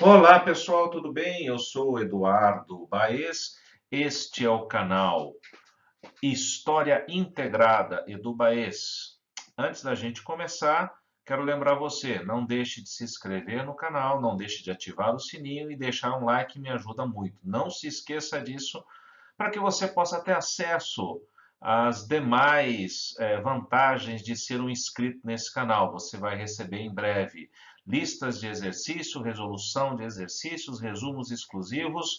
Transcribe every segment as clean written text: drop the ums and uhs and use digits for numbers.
Olá pessoal, tudo bem? Eu sou o Eduardo Baez. Este é o canal História Integrada Edu Baez. Antes da gente começar, quero lembrar você, não deixe de se inscrever no canal, não deixe de ativar o sininho e deixar um like, me ajuda muito. Não se esqueça disso para que você possa ter acesso às demais vantagens de ser um inscrito nesse canal. Você vai receber em breve listas de exercício, resolução de exercícios, resumos exclusivos.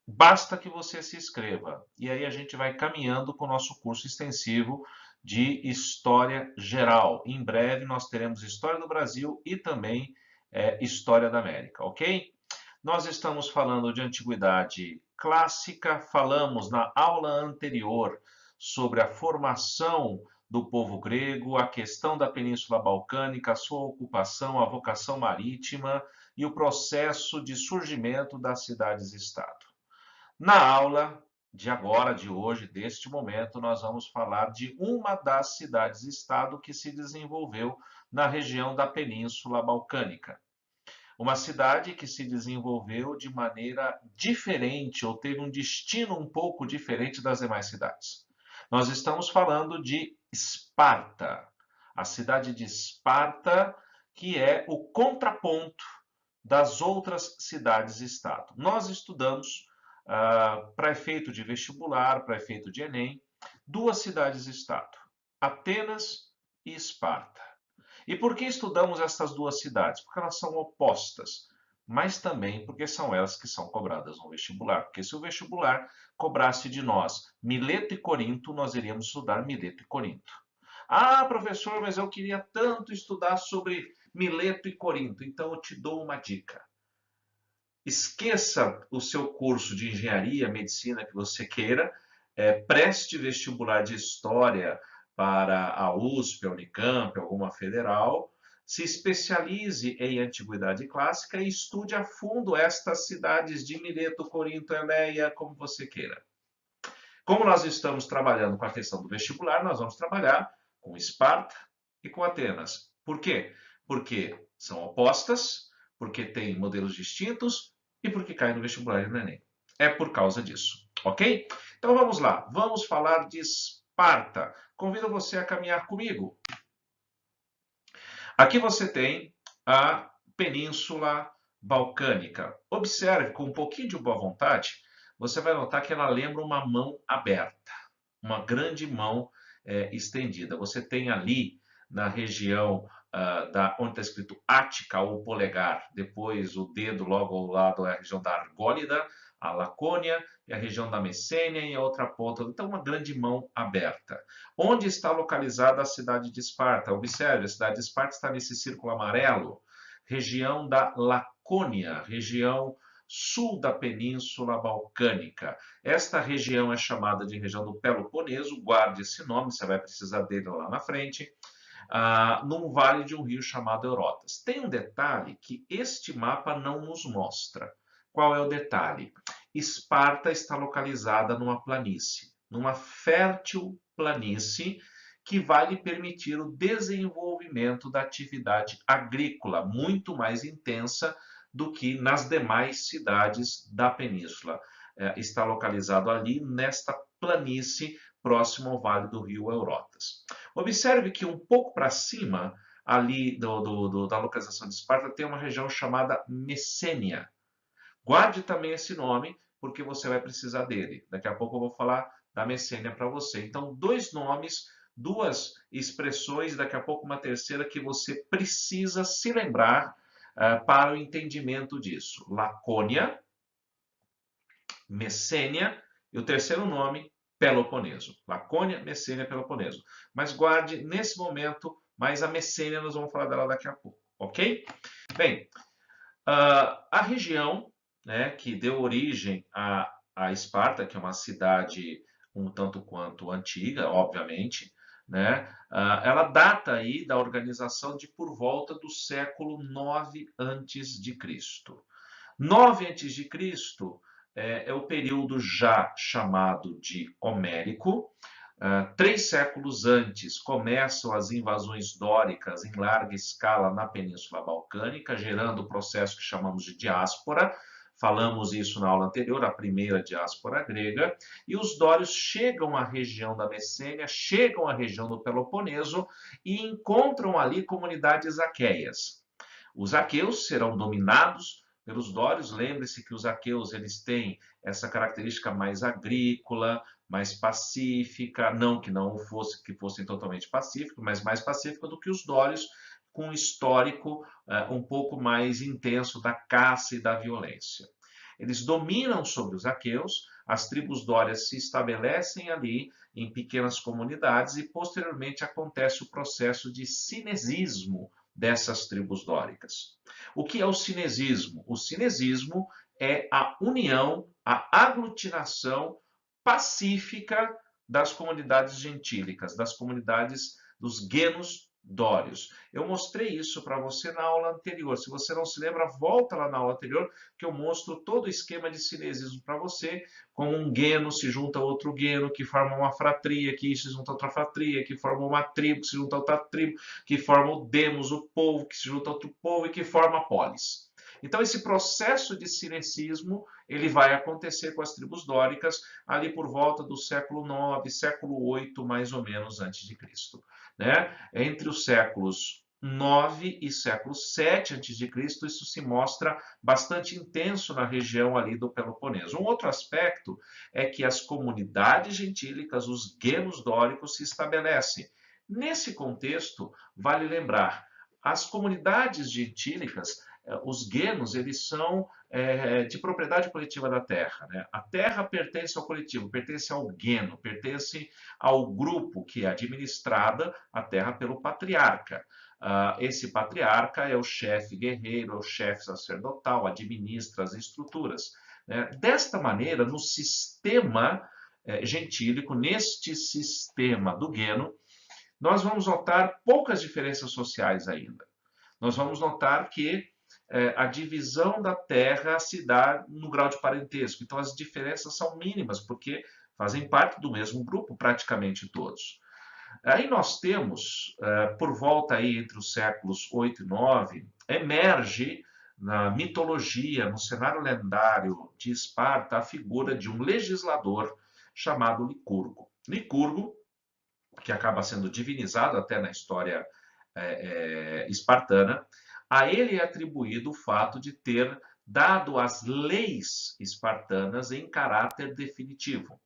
Basta que você se inscreva. E aí a gente vai caminhando com o nosso curso extensivo de História Geral. Em breve nós teremos História do Brasil e também História da América, ok? Nós estamos falando de antiguidade clássica, falamos na aula anterior sobre a formação do povo grego, a questão da Península Balcânica, a sua ocupação, a vocação marítima e o processo de surgimento das cidades-estado. Na aula de agora, de hoje, deste momento, nós vamos falar de uma das cidades-estado que se desenvolveu na região da Península Balcânica. Uma cidade que se desenvolveu de maneira diferente ou teve um destino um pouco diferente das demais cidades. Nós estamos falando de Esparta, a cidade de Esparta, que é o contraponto das outras cidades-estado. Nós estudamos, para efeito de vestibular, para efeito de Enem, duas cidades-estado, Atenas e Esparta. E por que estudamos essas duas cidades? Porque elas são opostas, mas também porque são elas que são cobradas no vestibular. Porque se o vestibular cobrasse de nós Mileto e Corinto, nós iríamos estudar Mileto e Corinto. Ah, professor, mas eu queria tanto estudar sobre Mileto e Corinto. Então eu te dou uma dica. Esqueça o seu curso de engenharia, medicina que você queira, preste vestibular de história para a USP, a Unicamp, alguma federal, se especialize em antiguidade clássica e estude a fundo estas cidades de Mileto, Corinto, Eleia, como você queira. Como nós estamos trabalhando com a questão do vestibular, nós vamos trabalhar com Esparta e com Atenas. Por quê? Porque são opostas, porque têm modelos distintos e porque caem no vestibular e no Enem. É por causa disso, ok? Então vamos lá, vamos falar de Esparta. Convido você a caminhar comigo. Aqui você tem a Península Balcânica. Observe com um pouquinho de boa vontade, você vai notar que ela lembra uma mão aberta, uma grande mão estendida. Você tem ali na região onde está escrito Ática, ou polegar, depois o dedo logo ao lado é a região da Argólida, a Lacônia, e a região da Messênia e a outra ponta. Então, uma grande mão aberta. Onde está localizada a cidade de Esparta? Observe, a cidade de Esparta está nesse círculo amarelo, região da Lacônia, região sul da Península Balcânica. Esta região é chamada de região do Peloponeso, guarde esse nome, você vai precisar dele lá na frente, num vale de um rio chamado Eurotas. Tem um detalhe que este mapa não nos mostra. Qual é o detalhe? Esparta está localizada numa planície, numa fértil planície que vai lhe permitir o desenvolvimento da atividade agrícola muito mais intensa do que nas demais cidades da península. Está localizado ali nesta planície próximo ao vale do rio Eurotas. Observe que um pouco para cima ali da localização de Esparta tem uma região chamada Messênia. Guarde também esse nome, porque você vai precisar dele. Daqui a pouco eu vou falar da Messênia para você. Então, dois nomes, duas expressões, daqui a pouco uma terceira que você precisa se lembrar para o entendimento disso. Lacônia, Messênia e o terceiro nome, Peloponeso. Lacônia, Messênia, Peloponeso. Mas guarde nesse momento, mas a Messênia nós vamos falar dela daqui a pouco, ok? Bem, a região, né, que deu origem a Esparta, que é uma cidade um tanto quanto antiga, obviamente, né, ela data aí da organização de por volta do século 9 antes de Cristo. 9 antes de Cristo é o período já chamado de Homérico, 3 séculos antes, começam as invasões dóricas em larga escala na Península Balcânica, gerando o processo que chamamos de diáspora. Falamos isso na aula anterior, a primeira diáspora grega. E os dórios chegam à região da Messênia, chegam à região do Peloponeso e encontram ali comunidades aqueias. Os aqueus serão dominados pelos dórios. Lembre-se que os aqueus eles têm essa característica mais agrícola, mais pacífica, não que fossem totalmente pacíficos, mas mais pacífica do que os dórios, com um histórico um pouco mais intenso da caça e da violência. Eles dominam sobre os aqueus, as tribos dórias se estabelecem ali em pequenas comunidades e posteriormente acontece o processo de cinesismo dessas tribos dóricas. O que é o cinesismo? O cinesismo é a união, a aglutinação pacífica das comunidades gentílicas, das comunidades dos guenos dórios. Eu mostrei isso para você na aula anterior. Se você não se lembra, volta lá na aula anterior, que eu mostro todo o esquema de cinesismo para você, como um gueno se junta a outro gueno, que forma uma fratria, que se junta a outra fratria, que forma uma tribo, que se junta a outra tribo, que forma o demos, o povo, que se junta a outro povo e que forma a polis. Então, esse processo de cinecismo ele vai acontecer com as tribos dóricas ali por volta do século IX, século VIII, mais ou menos, antes de Cristo. Né? Entre os séculos IX e século VII a.C., isso se mostra bastante intenso na região ali do Peloponeso. Um outro aspecto é que as comunidades gentílicas, os guenos dóricos, se estabelecem. Nesse contexto, vale lembrar, as comunidades gentílicas, os guenos, eles são de propriedade coletiva da terra. Né? A terra pertence ao coletivo, pertence ao gueno, pertence ao grupo que é administrada a terra pelo patriarca. Esse patriarca é o chefe guerreiro, é o chefe sacerdotal, administra as estruturas. Né? Desta maneira, no sistema gentílico, neste sistema do gueno, nós vamos notar poucas diferenças sociais ainda. Nós vamos notar que a divisão da terra se dá no grau de parentesco. Então, as diferenças são mínimas, porque fazem parte do mesmo grupo, praticamente todos. Aí nós temos, por volta aí entre os séculos 8 e 9, emerge na mitologia, no cenário lendário de Esparta, a figura de um legislador chamado Licurgo. Licurgo, que acaba sendo divinizado até na história espartana, a ele é atribuído o fato de ter dado as leis espartanas em caráter definitivo.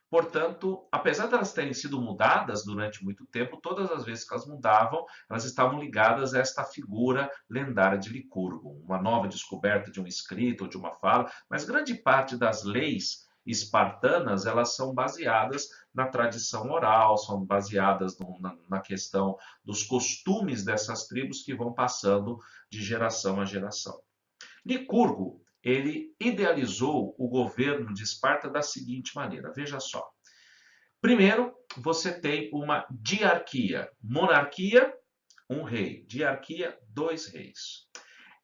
Portanto, apesar de elas terem sido mudadas durante muito tempo, todas as vezes que elas mudavam, elas estavam ligadas a esta figura lendária de Licurgo, uma nova descoberta de um escrito ou de uma fala, mas grande parte das leis espartanas, elas são baseadas na tradição oral, são baseadas na questão dos costumes dessas tribos que vão passando de geração a geração. Licurgo, ele idealizou o governo de Esparta da seguinte maneira, veja só. Primeiro, você tem uma diarquia, monarquia, um rei, diarquia, 2 reis.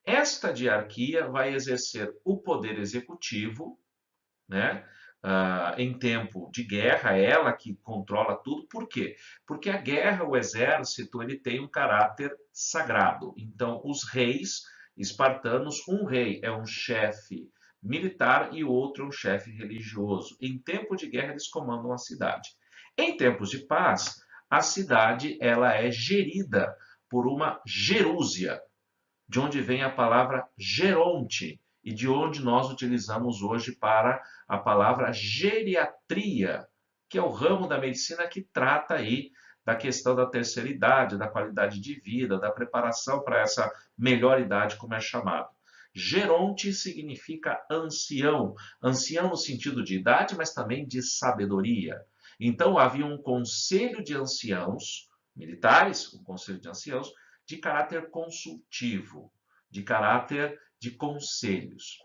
Esta diarquia vai exercer o poder executivo, né? Em tempo de guerra, é ela que controla tudo. Por quê? Porque a guerra, o exército, ele tem um caráter sagrado. Então, os reis espartanos, um rei é um chefe militar e o outro é um chefe religioso. Em tempo de guerra, eles comandam a cidade. Em tempos de paz, a cidade ela é gerida por uma gerúsia, de onde vem a palavra geronte, e de onde nós utilizamos hoje para a palavra geriatria, que é o ramo da medicina que trata aí da questão da terceira idade, da qualidade de vida, da preparação para essa melhor idade, como é chamado. Geronte significa ancião, ancião no sentido de idade, mas também de sabedoria. Então havia um conselho de anciãos, militares, um conselho de anciãos, de caráter consultivo, de caráter de conselhos.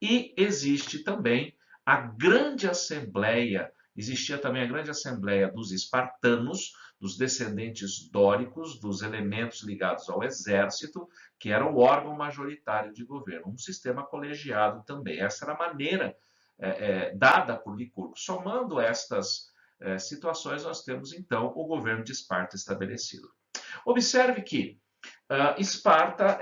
E existe também a grande assembleia, existia também a grande assembleia dos espartanos, dos descendentes dóricos, dos elementos ligados ao exército, que era o órgão majoritário de governo, um sistema colegiado também. Essa era a maneira dada por Licurgo. Somando estas situações, nós temos então o governo de Esparta estabelecido. Observe que Esparta,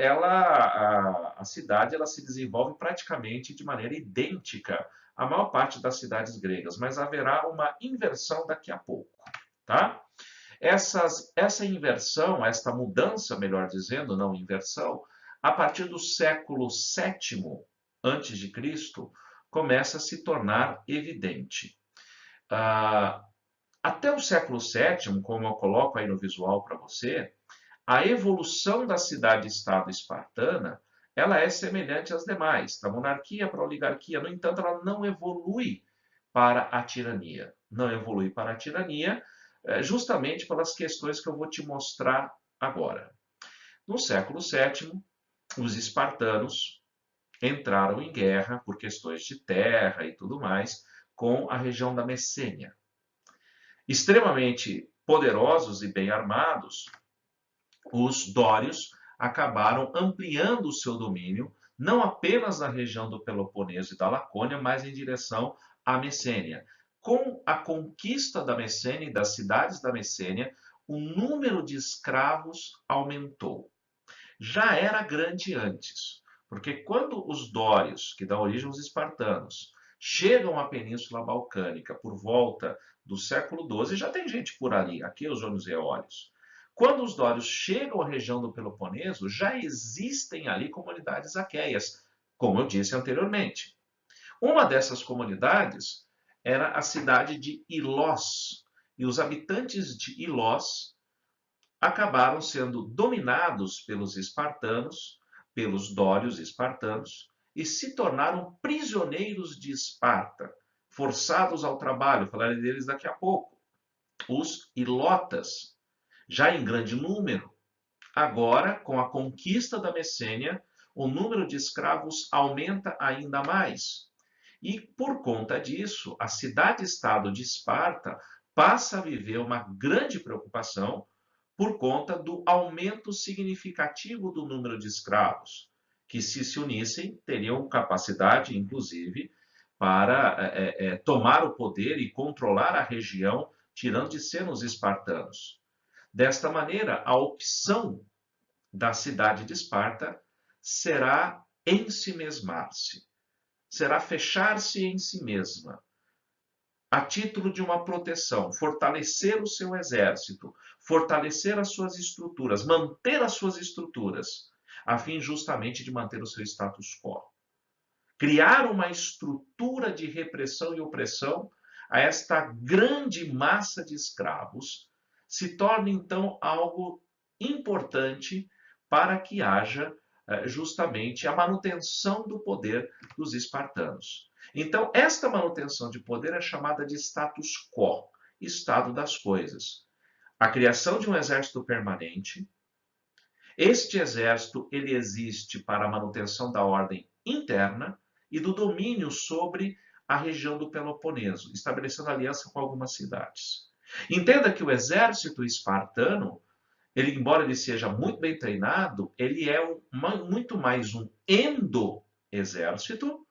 a cidade, ela se desenvolve praticamente de maneira idêntica à maior parte das cidades gregas, mas haverá uma inversão daqui a pouco, tá? Essa inversão, esta mudança, melhor dizendo, não inversão, a partir do século VII antes de Cristo, começa a se tornar evidente. Até o século VII, como eu coloco aí no visual para você, a evolução da cidade-estado espartana, ela é semelhante às demais, da monarquia para a oligarquia. No entanto, ela não evolui para a tirania. Não evolui para a tirania, justamente pelas questões que eu vou te mostrar agora. No século VII, os espartanos entraram em guerra por questões de terra e tudo mais com a região da Messênia. Extremamente poderosos e bem armados, os dórios acabaram ampliando o seu domínio, não apenas na região do Peloponeso e da Lacônia, mas em direção à Messênia. Com a conquista da Messênia e das cidades da Messênia, o número de escravos aumentou. Já era grande antes, porque quando os dórios, que dão origem aos espartanos, chegam à Península Balcânica por volta do século XII, já tem gente por ali, aqui os Jônios e Eólios. Quando os dórios chegam à região do Peloponeso, já existem ali comunidades aqueias, como eu disse anteriormente. Uma dessas comunidades era a cidade de Ilós, e os habitantes de Ilós acabaram sendo dominados pelos espartanos, pelos dórios espartanos, e se tornaram prisioneiros de Esparta, forçados ao trabalho. Falarei deles daqui a pouco. Os ilotas, já em grande número. Agora, com a conquista da Messênia, o número de escravos aumenta ainda mais. E, por conta disso, a cidade-estado de Esparta passa a viver uma grande preocupação por conta do aumento significativo do número de escravos, que se unissem, teriam capacidade, inclusive, para tomar o poder e controlar a região, tirando de cena os espartanos. Desta maneira, a opção da cidade de Esparta será ensimesmar-se, será fechar-se em si mesma, a título de uma proteção, fortalecer o seu exército, fortalecer as suas estruturas, manter as suas estruturas, a fim justamente de manter o seu status quo. Criar uma estrutura de repressão e opressão a esta grande massa de escravos se torna então algo importante para que haja justamente a manutenção do poder dos espartanos. Então, esta manutenção de poder é chamada de status quo, estado das coisas. A criação de um exército permanente. Este exército ele existe para a manutenção da ordem interna e do domínio sobre a região do Peloponeso, estabelecendo aliança com algumas cidades. Entenda que o exército espartano, ele, embora ele seja muito bem treinado, ele é muito mais um endo-exército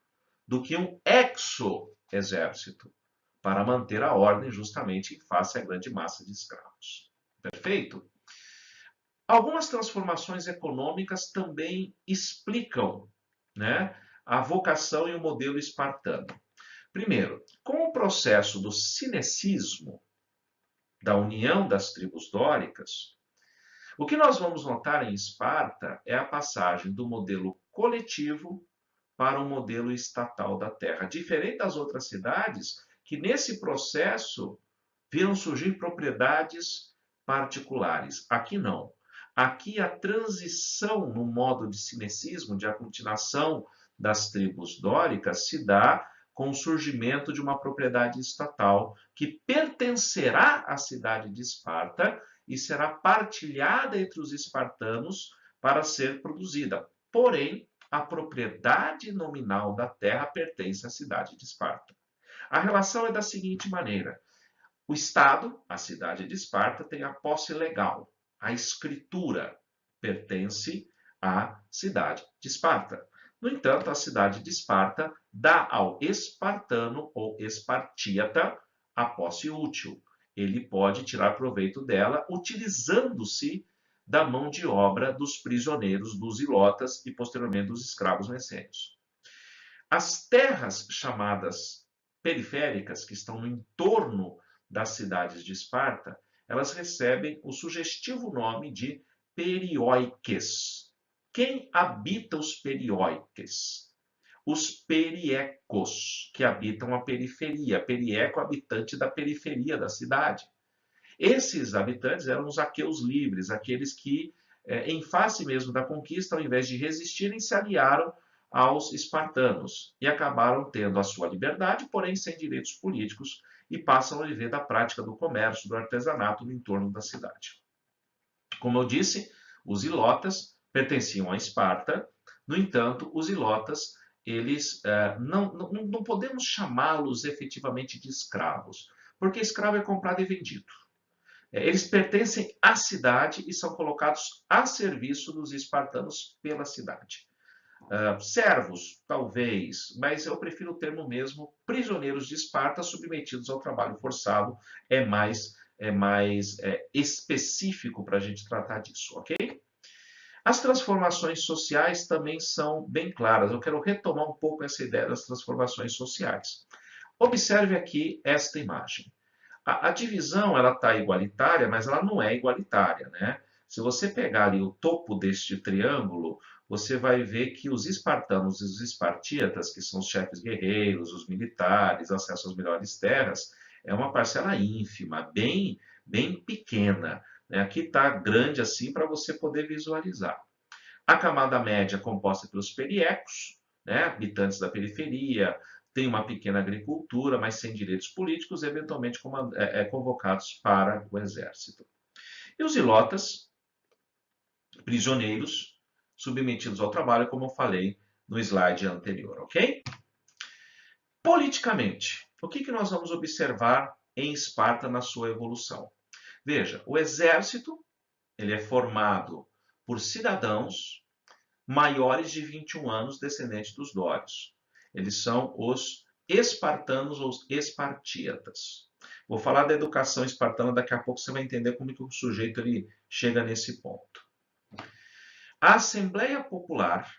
do que um exo-exército, para manter a ordem justamente em face à grande massa de escravos. Perfeito? Algumas transformações econômicas também explicam, né, a vocação e o modelo espartano. Primeiro, com o processo do cinecismo, da união das tribos dóricas, o que nós vamos notar em Esparta é a passagem do modelo coletivo para o modelo estatal da terra. Diferente das outras cidades, que nesse processo viram surgir propriedades particulares. Aqui não. Aqui a transição no modo de cinecismo, de aglutinação das tribos dóricas, se dá com o surgimento de uma propriedade estatal que pertencerá à cidade de Esparta e será partilhada entre os espartanos para ser produzida. Porém, a propriedade nominal da terra pertence à cidade de Esparta. A relação é da seguinte maneira: o Estado, a cidade de Esparta, tem a posse legal. A escritura pertence à cidade de Esparta. No entanto, a cidade de Esparta dá ao espartano ou espartíata a posse útil. Ele pode tirar proveito dela utilizando-se da mão de obra dos prisioneiros, dos ilotas e posteriormente dos escravos messênios. As terras chamadas periféricas, que estão no entorno das cidades de Esparta, elas recebem o sugestivo nome de perióiques. Quem habita os perióiques? Os periecos, que habitam a periferia. Perieco, habitante da periferia da cidade. Esses habitantes eram os aqueus livres, aqueles que, em face mesmo da conquista, ao invés de resistirem, se aliaram aos espartanos e acabaram tendo a sua liberdade, porém sem direitos políticos, e passam a viver da prática do comércio, do artesanato no entorno da cidade. Como eu disse, os ilotas pertenciam a Esparta, no entanto, os ilotas, eles não podemos chamá-los efetivamente de escravos, porque escravo é comprado e vendido. Eles pertencem à cidade e são colocados a serviço dos espartanos pela cidade. Servos, talvez, mas eu prefiro o termo mesmo, prisioneiros de Esparta submetidos ao trabalho forçado, é mais específico para a gente tratar disso, ok? As transformações sociais também são bem claras. Eu quero retomar um pouco essa ideia das transformações sociais. Observe aqui esta imagem. A divisão ela está igualitária, mas ela não é igualitária, né? Se você pegar ali o topo deste triângulo, você vai ver que os espartanos e os espartíatas, que são os chefes guerreiros, os militares, acesso às melhores terras, é uma parcela ínfima, bem pequena, né? Aqui está grande assim para você poder visualizar. A camada média é composta pelos periecos, né? Habitantes da periferia, tem uma pequena agricultura, mas sem direitos políticos, eventualmente convocados para o exército. E os ilotas, prisioneiros, submetidos ao trabalho, como eu falei no slide anterior, ok? Politicamente, o que nós vamos observar em Esparta na sua evolução? Veja, o exército ele é formado por cidadãos maiores de 21 anos descendentes dos dórios. Eles são os espartanos ou espartíatas. Vou falar da educação espartana, daqui a pouco você vai entender como que o sujeito ele chega nesse ponto. A Assembleia Popular,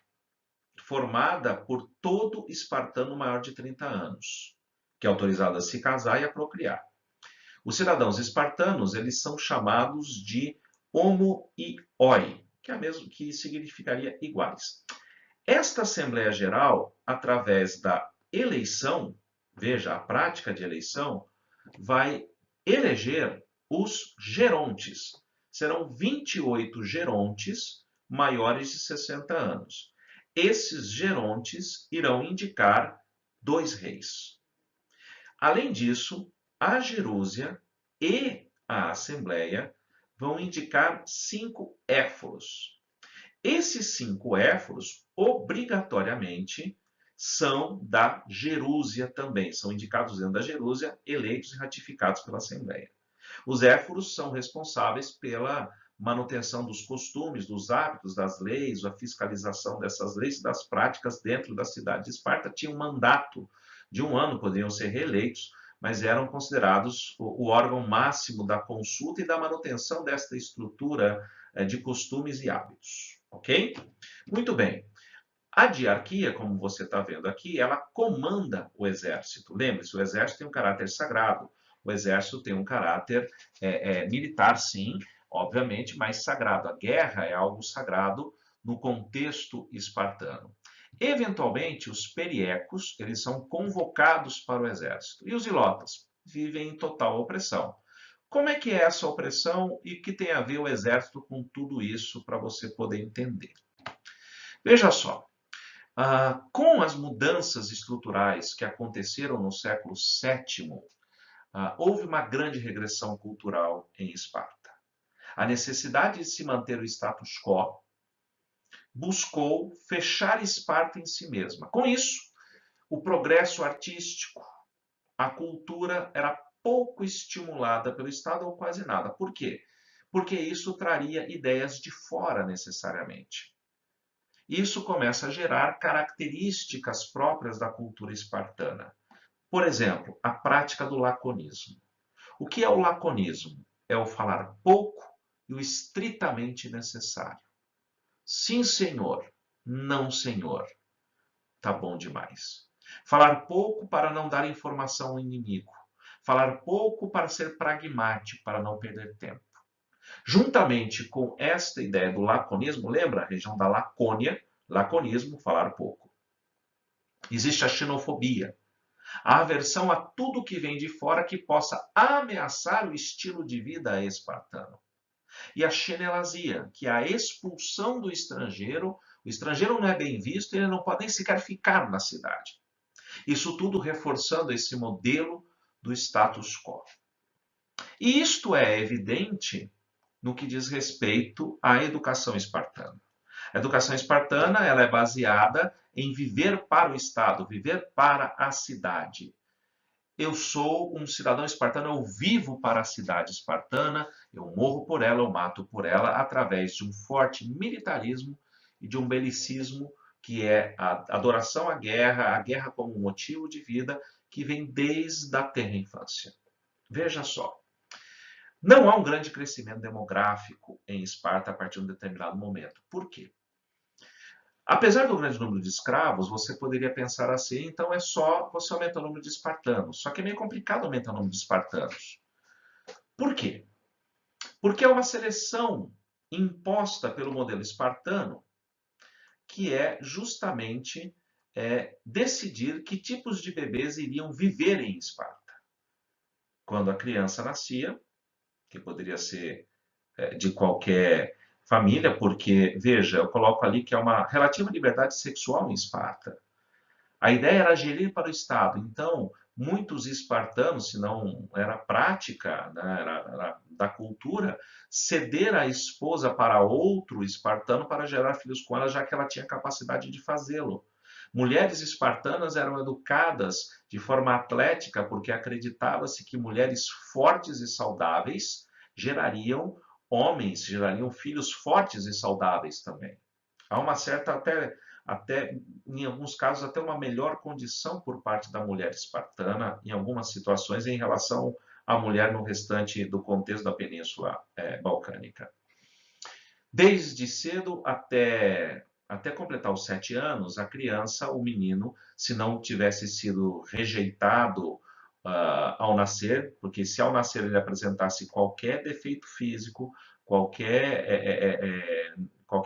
formada por todo espartano maior de 30 anos, que é autorizado a se casar e a procriar. Os cidadãos espartanos, eles são chamados de homoioi, que é mesmo que significaria iguais. Esta Assembleia Geral, através da eleição, veja, a prática de eleição, vai eleger os gerontes. Serão 28 gerontes maiores de 60 anos. Esses gerontes irão indicar 2 reis. Além disso, a Gerúsia e a Assembleia vão indicar 5 éforos. Esses 5 éforos, obrigatoriamente, são da Gerúsia também. São indicados dentro da Gerúsia, eleitos e ratificados pela Assembleia. Os éforos são responsáveis pela manutenção dos costumes, dos hábitos, das leis, a fiscalização dessas leis e das práticas dentro da cidade de Esparta. Tinha um mandato de 1 ano, poderiam ser reeleitos, mas eram considerados o órgão máximo da consulta e da manutenção desta estrutura de costumes e hábitos. Ok? Muito bem. A diarquia, como você está vendo aqui, ela comanda o exército. Lembre-se, o exército tem um caráter sagrado. O exército tem um caráter militar, sim, obviamente, mas sagrado. A guerra é algo sagrado no contexto espartano. Eventualmente, os periecos, eles são convocados para o exército. E os ilotas vivem em total opressão. Como é que é essa opressão e que tem a ver o exército com tudo isso para você poder entender? Veja só, com as mudanças estruturais que aconteceram no século VII, houve uma grande regressão cultural em Esparta. A necessidade de se manter o status quo buscou fechar Esparta em si mesma. Com isso, o progresso artístico, a cultura era pouco estimulada pelo Estado ou quase nada. Por quê? Porque isso traria ideias de fora necessariamente. Isso começa a gerar características próprias da cultura espartana. Por exemplo, a prática do laconismo. O que é o laconismo? É o falar pouco e o estritamente necessário. Sim, senhor. Não, senhor. Tá bom demais. Falar pouco para não dar informação ao inimigo. Falar pouco para ser pragmático, para não perder tempo. Juntamente com esta ideia do laconismo, lembra a região da Lacônia? Laconismo, falar pouco. Existe a xenofobia, a aversão a tudo que vem de fora que possa ameaçar o estilo de vida espartano. E a xenelasia, que é a expulsão do estrangeiro. O estrangeiro não é bem visto e ele não pode nem sequer ficar na cidade. Isso tudo reforçando esse modelo do status quo. E isto é evidente no que diz respeito à educação espartana. A educação espartana ela é baseada em viver para o Estado, viver para a cidade. Eu sou um cidadão espartano, eu vivo para a cidade espartana, eu morro por ela, eu mato por ela, através de um forte militarismo e de um belicismo que é a adoração à guerra, a guerra como motivo de vida, que vem desde a tenra infância. Veja só, não há um grande crescimento demográfico em Esparta a partir de um determinado momento. Por quê? Apesar do grande número de escravos, você poderia pensar assim, então é só você aumentar o número de espartanos. Só que é meio complicado aumentar o número de espartanos. Por quê? Porque é uma seleção imposta pelo modelo espartano, que é justamente decidir que tipos de bebês iriam viver em Esparta. Quando a criança nascia, que poderia ser de qualquer família, porque, veja, eu coloco ali que é uma relativa liberdade sexual em Esparta. A ideia era gerir para o Estado. Então, muitos espartanos, se não era prática, né, era da cultura, ceder a esposa para outro espartano para gerar filhos com ela, já que ela tinha capacidade de fazê-lo. Mulheres espartanas eram educadas de forma atlética porque acreditava-se que mulheres fortes e saudáveis gerariam homens, gerariam filhos fortes e saudáveis também. Há uma certa até em alguns casos até uma melhor condição por parte da mulher espartana em algumas situações em relação à mulher no restante do contexto da Península Balcânica. Desde cedo até completar os 7 anos, a criança, o menino, se não tivesse sido rejeitado ao nascer, porque se ao nascer ele apresentasse qualquer defeito físico, qualquer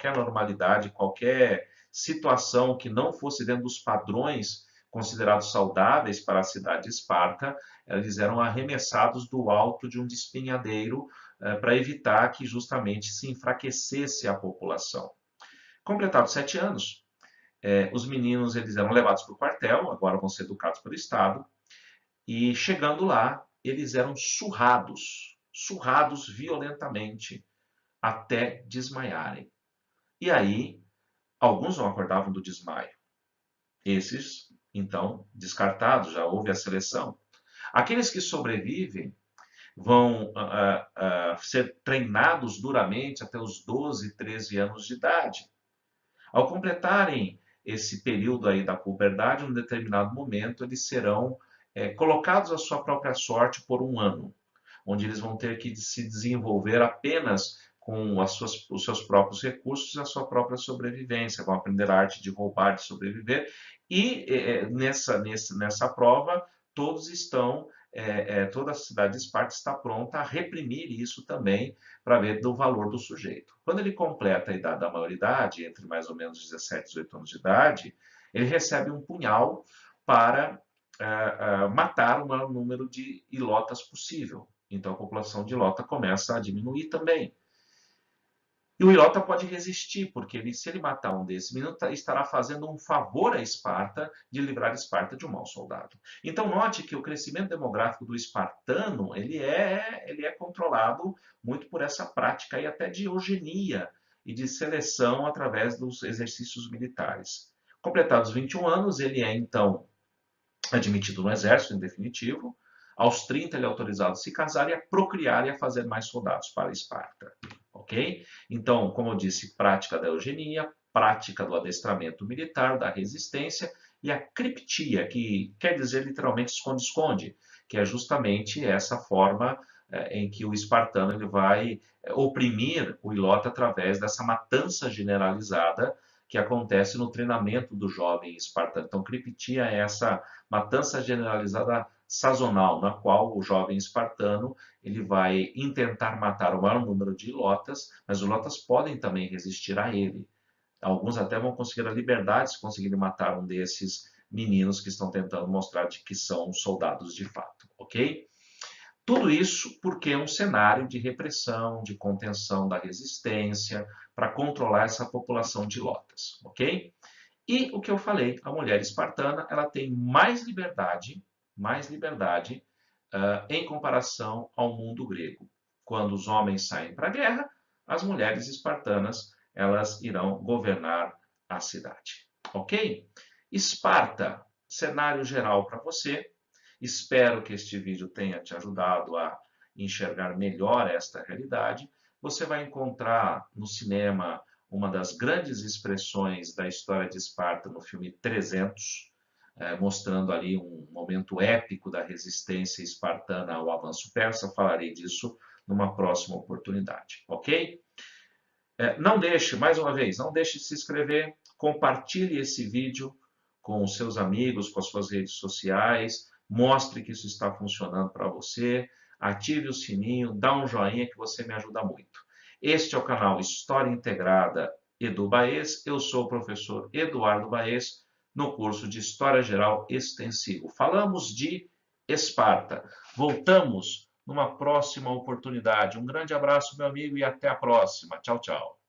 anormalidade, qualquer situação que não fosse dentro dos padrões considerados saudáveis para a cidade de Esparta, eles eram arremessados do alto de um despenhadeiro para evitar que justamente se enfraquecesse a população. Completados 7 anos, os meninos eles eram levados para o quartel, agora vão ser educados pelo Estado, e chegando lá, eles eram surrados violentamente, até desmaiarem. E aí, alguns não acordavam do desmaio. Esses, então, descartados, já houve a seleção. Aqueles que sobrevivem vão ser treinados duramente até os 12, 13 anos de idade. Ao completarem esse período aí da puberdade, em um determinado momento, eles serão colocados à sua própria sorte por um ano, onde eles vão ter que se desenvolver apenas com os seus próprios recursos e a sua própria sobrevivência, vão aprender a arte de roubar, de sobreviver, e nessa prova todos estão, toda a cidade de Esparta está pronta a reprimir isso também, para ver do valor do sujeito. Quando ele completa a idade da maioridade, entre mais ou menos 17 e 18 anos de idade, ele recebe um punhal para matar o maior número de ilotas possível. Então a população de ilota começa a diminuir também. E o ilota pode resistir, porque se ele matar um desses meninos, estará fazendo um favor a Esparta de livrar Esparta de um mau soldado. Então note que o crescimento demográfico do espartano ele é controlado muito por essa prática e até de eugenia e de seleção através dos exercícios militares. Completados 21 anos, ele é então admitido no exército, em definitivo. Aos 30, ele é autorizado a se casar e a procriar e a fazer mais soldados para Esparta. Ok? Então, como eu disse, prática da eugenia, prática do adestramento militar, da resistência e a criptia, que quer dizer literalmente esconde-esconde, que é justamente essa forma em que o espartano ele vai oprimir o ilota através dessa matança generalizada que acontece no treinamento do jovem espartano. Então, criptia é essa matança generalizada sazonal, na qual o jovem espartano ele vai intentar matar o maior número de ilotas, mas os ilotas podem também resistir a ele. Alguns até vão conseguir a liberdade se conseguirem matar um desses meninos que estão tentando mostrar de que são soldados de fato, ok? Tudo isso porque é um cenário de repressão, de contenção da resistência, para controlar essa população de ilotas, ok? E o que eu falei, a mulher espartana ela tem mais liberdade em comparação ao mundo grego. Quando os homens saem para a guerra, as mulheres espartanas elas irão governar a cidade, ok? Esparta, cenário geral para você. Espero que este vídeo tenha te ajudado a enxergar melhor esta realidade. Você vai encontrar no cinema uma das grandes expressões da história de Esparta no filme 300, mostrando ali um momento épico da resistência espartana ao avanço persa. Falarei disso numa próxima oportunidade, ok? Não deixe, mais uma vez, não deixe de se inscrever, compartilhe esse vídeo com os seus amigos, com as suas redes sociais, mostre que isso está funcionando para você, ative o sininho, dá um joinha que você me ajuda muito. Este é o canal História Integrada Edu Baez, eu sou o professor Eduardo Baez, no curso de História Geral Extensivo. Falamos de Esparta. Voltamos numa próxima oportunidade. Um grande abraço, meu amigo, e até a próxima. Tchau, tchau.